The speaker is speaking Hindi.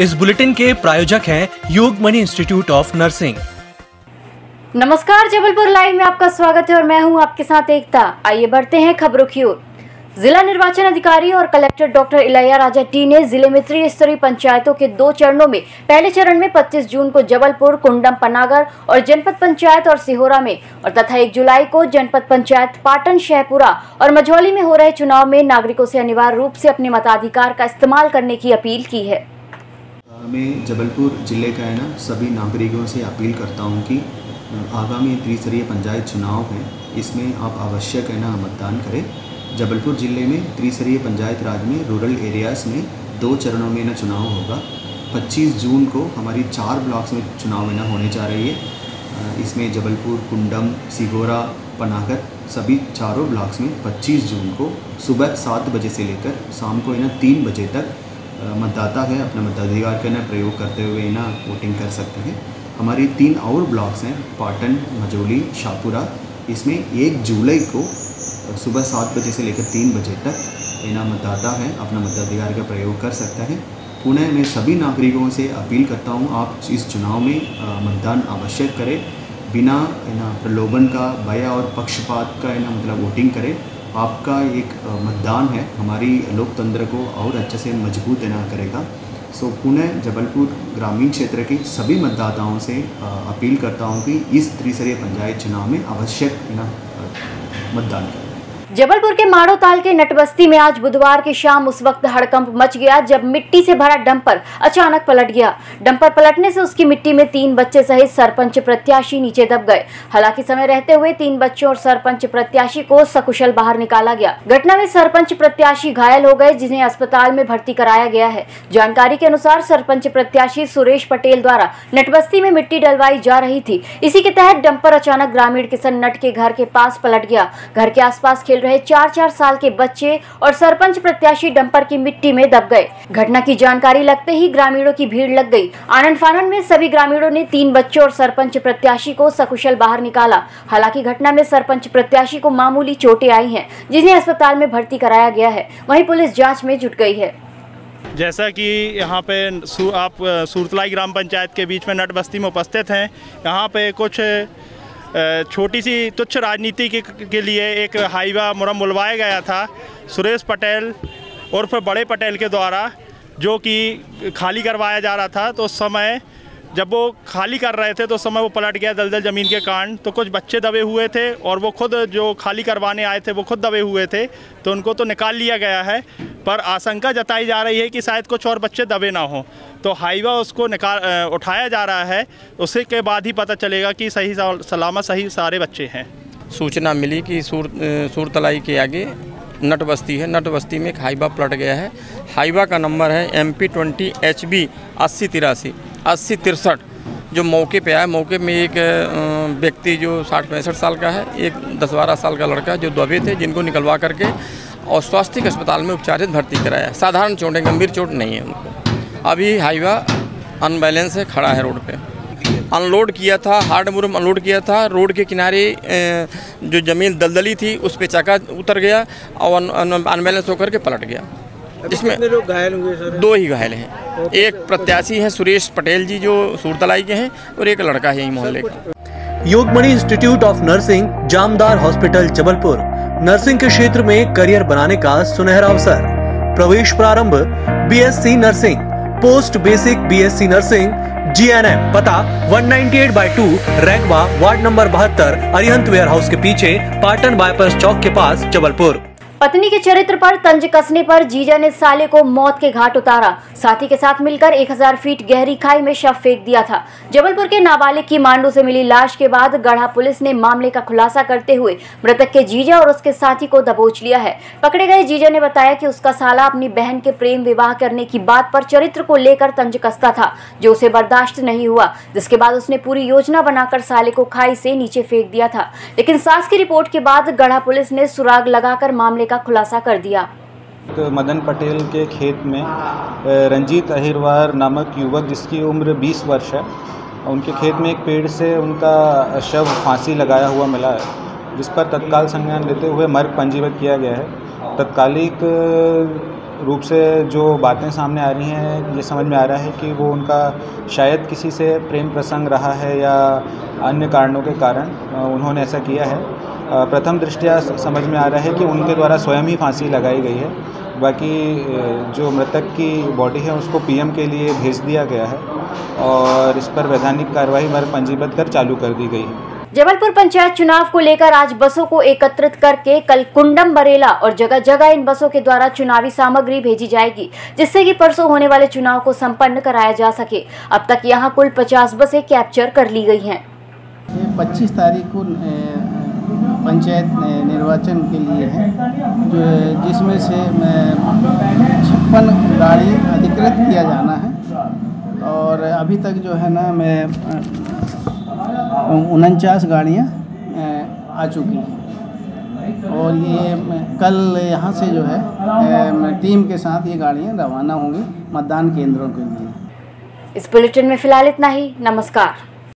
इस बुलेटिन के प्रायोजक हैं योगमणि इंस्टीट्यूट ऑफ नर्सिंग। नमस्कार, जबलपुर लाइव में आपका स्वागत है और मैं हूं आपके साथ एकता। आइए बढ़ते हैं खबरों की ओर। जिला निर्वाचन अधिकारी और कलेक्टर डॉक्टर इलैयाराजा टी ने जिले में त्रिस्तरीय पंचायतों के 2 चरणों में पहले चरण में 25 जून को जबलपुर, कुंडम, पनागर और जनपद पंचायत और सिहोरा में और तथा 1 जुलाई को जनपद पंचायत पाटन, शहपुरा और मझौली में हो रहे चुनाव में नागरिकों से अनिवार्य रूप से अपने मताधिकार का इस्तेमाल करने की अपील की है। मैं जबलपुर जिले का सभी नागरिकों से अपील करता हूं कि आगामी त्रिस्तरीय पंचायत चुनाव है, इसमें आप आवश्यक मतदान करें। जबलपुर जिले में त्रिस्तरीय पंचायत राज में रूरल एरियाज़ में 2 चरणों में चुनाव होगा। 25 जून को हमारी 4 ब्लॉक्स में चुनाव होने जा रही है। इसमें जबलपुर, कुंडम, सिहोरा, पनागर सभी चारों ब्लॉक्स में 25 जून को सुबह 7 बजे से लेकर शाम को 3 बजे तक मतदाता है अपना मताधिकार का प्रयोग करते हुए वोटिंग कर सकते हैं। हमारी 3 और ब्लॉक्स हैं, पाटन, मझौली, शाहपुरा। इसमें 1 जुलाई को सुबह 7 बजे से लेकर 3 बजे तक मतदाता है अपना मताधिकार का प्रयोग कर सकता है। पुनः मैं सभी नागरिकों से अपील करता हूं, आप इस चुनाव में मतदान आवश्यक करें, बिना प्रलोभन का, भय और पक्षपात का वोटिंग करें। आपका एक मतदान है हमारी लोकतंत्र को और अच्छे से मजबूत करेगा। पुनः जबलपुर ग्रामीण क्षेत्र के सभी मतदाताओं से अपील करता हूं कि इस त्रिस्तरीय पंचायत चुनाव में आवश्यक मतदान करें। जबलपुर के माड़ोताल के नटबस्ती में आज बुधवार की शाम उस वक्त हड़कंप मच गया जब मिट्टी से भरा डंपर अचानक पलट गया। डंपर पलटने से उसकी मिट्टी में 3 बच्चे सहित सरपंच प्रत्याशी नीचे दब गए। हालांकि समय रहते हुए 3 बच्चों और सरपंच प्रत्याशी को सकुशल बाहर निकाला गया। घटना में सरपंच प्रत्याशी घायल हो गए, जिन्हें अस्पताल में भर्ती कराया गया है। जानकारी के अनुसार सरपंच प्रत्याशी सुरेश पटेल द्वारा नटबस्ती में मिट्टी डलवाई जा रही थी। इसी के तहत डंपर अचानक ग्रामीण किशन नट के घर के पास पलट गया। घर के आसपास खेल रहे 4-4 साल के बच्चे और सरपंच प्रत्याशी डंपर की मिट्टी में दब गए। घटना की जानकारी लगते ही ग्रामीणों की भीड़ लग गई। आनंद फानन में सभी ग्रामीणों ने 3 बच्चों और सरपंच प्रत्याशी को सकुशल बाहर निकाला। हालांकि घटना में सरपंच प्रत्याशी को मामूली चोटें आई हैं, जिन्हें अस्पताल में भर्ती कराया गया है। वहीं पुलिस जांच में जुट गई है। जैसा कि यहाँ पे आप सूरतलाई ग्राम पंचायत के बीच में नटबस्ती में उपस्थित हैं, यहाँ पे कुछ छोटी सी तुच्छ राजनीति के लिए एक हाईवा मुरम बुलवाया गया था सुरेश पटेल उर्फ बड़े पटेल के द्वारा, जो कि खाली करवाया जा रहा था। तो उस समय जब वो खाली कर रहे थे तो उस समय वो पलट गया दलदल ज़मीन के कारण। तो कुछ बच्चे दबे हुए थे और वो खुद जो खाली करवाने आए थे वो खुद दबे हुए थे, तो उनको तो निकाल लिया गया है, पर आशंका जताई जा रही है कि शायद कुछ और बच्चे दबे ना हों। तो हाईवा उसको उठाया जा रहा है, उसी के बाद ही पता चलेगा कि सही सलामत सही सारे बच्चे हैं। सूचना मिली कि सूरतलाई के आगे नटबस्ती है, नटबस्ती में एक हाईवा पलट गया है। हाईवा का नंबर है MP20 HB 8063 जो मौके पे आया। मौके में एक व्यक्ति जो 60-65 साल का है, एक 10-12 साल का लड़का जो दबे थे, जिनको निकलवा करके और स्वास्थ्य अस्पताल में उपचारित भर्ती कराया। साधारण चोटें, गंभीर चोट नहीं है उनको। अभी हाईवा अनबैलेंस है, खड़ा है रोड पे। अनलोड किया था, हार्ड मुरम अनलोड किया था। रोड के किनारे जो ज़मीन दलदली थी उस पे चक्का उतर गया और अनबैलेंस होकर के पलट गया। जिसमें लोग घायल हुए सर? 2 ही घायल हैं। एक प्रत्याशी है सुरेश पटेल जी जो सूरतलाई के हैं, और एक लड़का है यही मोहल्ले का। Yogmani institute of nursing, Jamdar hospital, Jabalpur. Nursing के क्षेत्र में करियर बनाने का सुनहरा अवसर। प्रवेश प्रारंभ BSc nursing, post basic BSc nursing, GNM। पता 198/2 Raigwa, ward number 72, Arihant warehouse के पीछे, पाटन बाईपास चौक के पास, जबलपुर। पत्नी के चरित्र पर तंज कसने पर जीजा ने साले को मौत के घाट उतारा। साथी के साथ मिलकर 1000 फीट गहरी खाई में शव फेंक दिया था। जबलपुर के नाबालिग की मांडू से मिली लाश के बाद गढ़ा पुलिस ने मामले का खुलासा करते हुए मृतक के जीजा और उसके साथी को दबोच लिया है। पकड़े गए जीजा ने बताया कि उसका साला अपनी बहन के प्रेम विवाह करने की बात पर चरित्र को लेकर तंज कसता था, जो उसे बर्दाश्त नहीं हुआ, जिसके बाद उसने पूरी योजना बनाकर साले को खाई से नीचे फेंक दिया था। लेकिन सास की रिपोर्ट के बाद गढ़ा पुलिस ने सुराग लगाकर मामले का खुलासा कर दिया। मदन पटेल के खेत में रंजीत अहिरवार नामक युवक, जिसकी उम्र 20 वर्ष है, उनके खेत में एक पेड़ से उनका शव फांसी लगाया हुआ मिला है, जिस पर तत्काल संज्ञान लेते हुए मर्ग पंजीबद्ध किया गया है। तत्कालिक रूप से जो बातें सामने आ रही हैं, ये समझ में आ रहा है कि वो उनका शायद किसी से प्रेम प्रसंग रहा है या अन्य कारणों के कारण उन्होंने ऐसा किया है। प्रथम दृष्टया समझ में आ रहा है कि उनके द्वारा स्वयं ही फांसी लगाई गई है। बाकी जो मृतक की बॉडी है उसको पीएम के लिए भेज दिया गया है और इस पर वैधानिक कार्रवाई मार्ग पंजीबद्ध कर चालू कर दी गई है। जबलपुर पंचायत चुनाव को लेकर आज बसों को एकत्रित करके कल कुंडम बरेला और जगह जगह इन बसों के द्वारा चुनावी सामग्री भेजी जाएगी, जिससे कि परसों होने वाले चुनाव को संपन्न कराया जा सके। अब तक यहां कुल 50 बसें कैप्चर कर ली गई हैं। 25 तारीख को पंचायत निर्वाचन के लिए है, जो जिसमें से 56 गाड़ी अधिकृत किया जाना है और अभी तक जो है ना मैं 49 गाड़ियाँ आ चुकी हैं और ये कल यहाँ से जो है टीम के साथ ये गाड़ियाँ रवाना होंगी मतदान केंद्रों के लिए। इस बुलेटिन में फिलहाल इतना ही। नमस्कार।